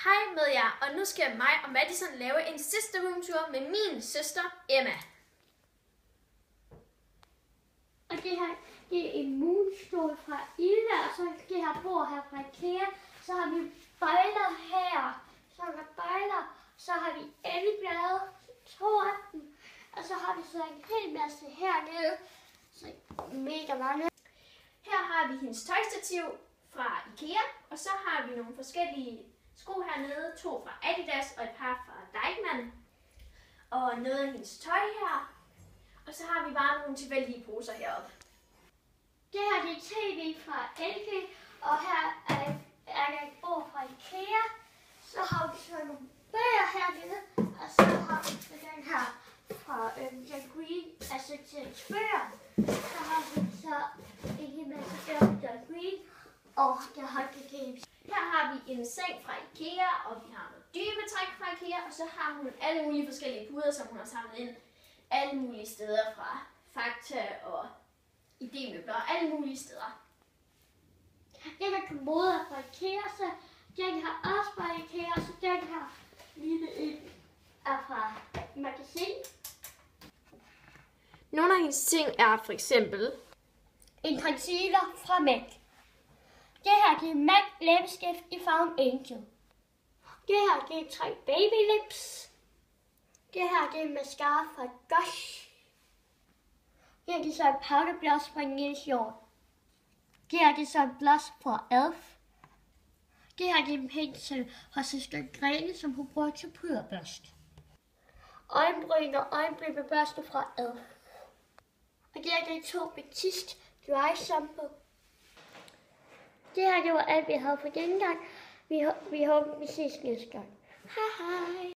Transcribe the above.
Hej med jer, og nu skal mig og Madison lave en sidste roomtur med min søster Emma. Og det her, det er en moonstol fra Ilva, og så det her bord her fra IKEA. Så har vi bøjler her, så har vi elblade, 2 af dem, og så har vi så en hel masse hernede, så mega mange. Her har vi hendes tøjstativ fra IKEA, og så har vi nogle forskellige sko hernede, 2 fra Adidas og et par fra Deichmann. Og noget af hendes tøj her. Og så har vi bare nogle tilfældige poser heroppe. Det her det er tv fra LG, og her er der et bord fra IKEA. Så har vi så nogle bøger hernede, og så har vi så den her fra John Green, altså til bøger. Så har vi så en hel masse bøger fra John Green, og der har vi games. Her har vi en seng fra IKEA, og vi har noget dybetræk fra IKEA, og så har hun alle mulige forskellige puder, som hun har samlet ind alle mulige steder fra Fakta og idémøbler og alle mulige steder. Den her kommode er fra IKEA, så den her også fra IKEA, og så den her lille en er fra Magasin. Nogle af hendes ting er for eksempel en concealer fra MAC. Det her det er MAC læbestift i farven Angel. Det her det er 3 baby lips. Det her det er mascara fra Gush. Det her det er så en powder blush fra Nils Hjort. Det her det er så en blush fra Elf. Det her det er en pensel fra søster Grene, som hun bruger til puderbørst. Øjenbryn og øjenbrynbørste fra Elf. Og det her det er 2 Batiste Dry Shampoo. Det her det var alt vi havde for denne gang. Vi håber vi ses næste gang. Hej hej.